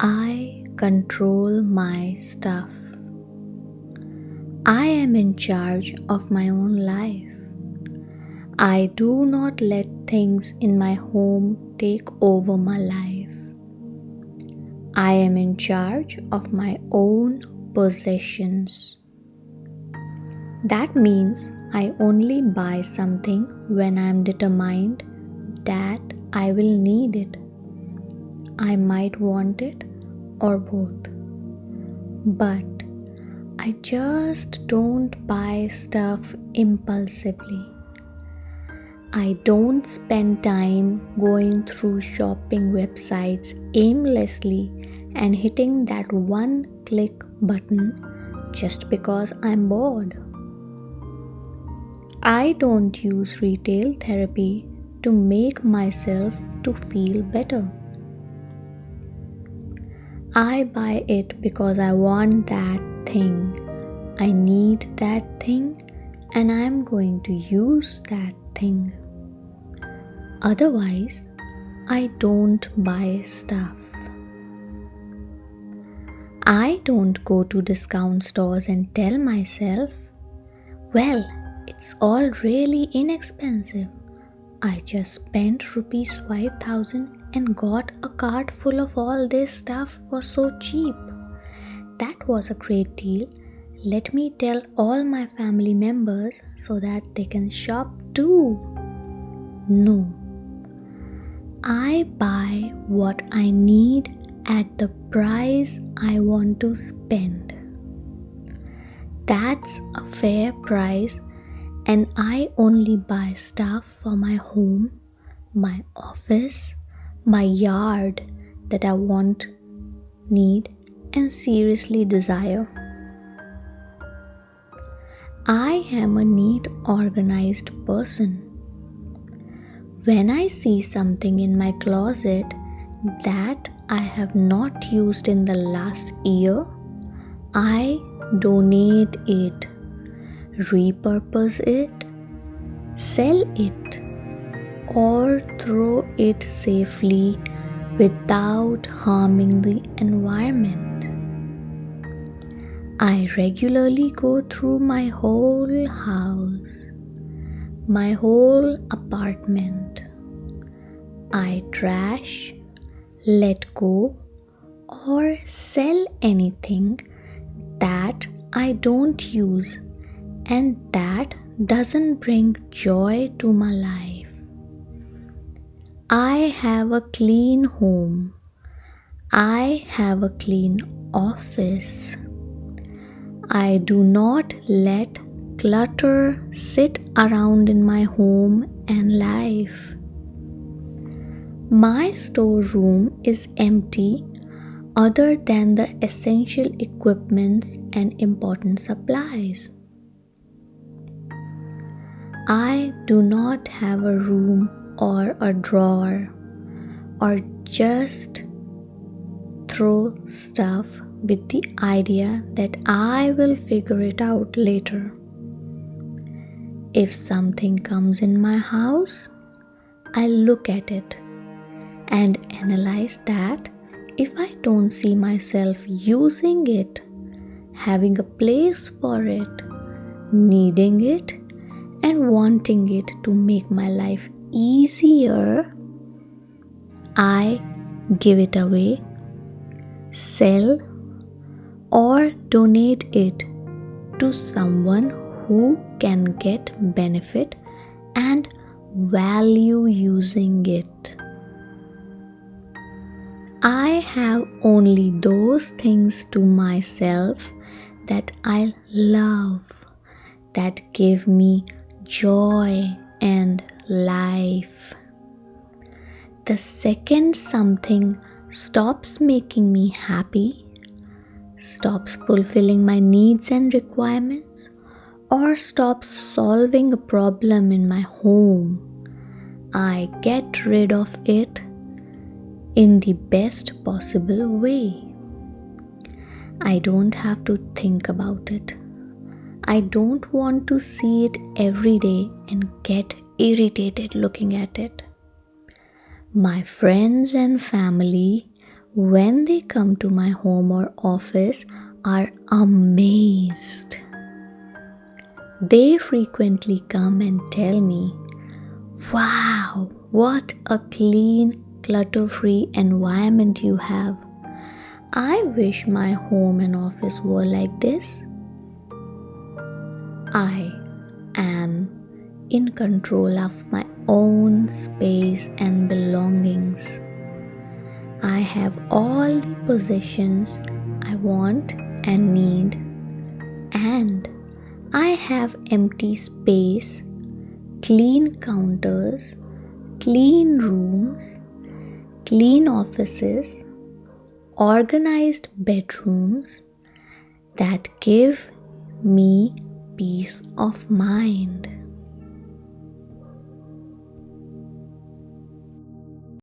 I control my stuff. I am in charge of my own life. I do not let things in my home take over my life. I am in charge of my own possessions. That means I only buy something when I am determined that I will need it. I might want it or both. But I just don't buy stuff impulsively. I don't spend time going through shopping websites aimlessly and hitting that one click button just because I'm bored. I don't use retail therapy to make myself to feel better. I buy it because I want that thing. I need that thing and I'm going to use that thing. Otherwise, I don't buy stuff. I don't go to discount stores and tell myself, well, it's all really inexpensive. I just spent rupees 5,000 and got a cart full of all this stuff for so cheap. That was a great deal. Let me tell all my family members so that they can shop too. No. I buy what I need at the price I want to spend. That's a fair price, and I only buy stuff for my home, my office, my yard that I want, need, and seriously desire. I am a neat, organized person. When I see something in my closet that I have not used in the last year, I donate it, repurpose it, sell it, or throw it safely without harming the environment. I regularly go through my whole house, my whole apartment. I trash, let go, or sell anything that I don't use and that doesn't bring joy to my life. I have a clean home. I have a clean office. I do not let clutter sit around in my home and life. My storeroom is empty other than the essential equipments and important supplies. I do not have a room or a drawer or just throw stuff with the idea that I will figure it out later. If something comes in my house, I look at it and analyze that if I don't see myself using it, having a place for it, needing it, and wanting it to make my life easier, I give it away, sell, or donate it to someone who can get benefit and value using it. I have only those things to myself that I love, that give me joy and life. The second something stops making me happy, stops fulfilling my needs and requirements, or stops solving a problem in my home, I get rid of it in the best possible way. I don't have to think about it. I don't want to see it every day and get irritated looking at it. My friends and family when they come to my home or office, are amazed. They frequently come and tell me, "Wow, what a clean, clutter-free environment you have. I wish my home and office were like this." I am in control of my own space and belongings. I have all the possessions I want and need, and I have empty space, clean counters, clean rooms, clean offices, organized bedrooms that give me peace of mind.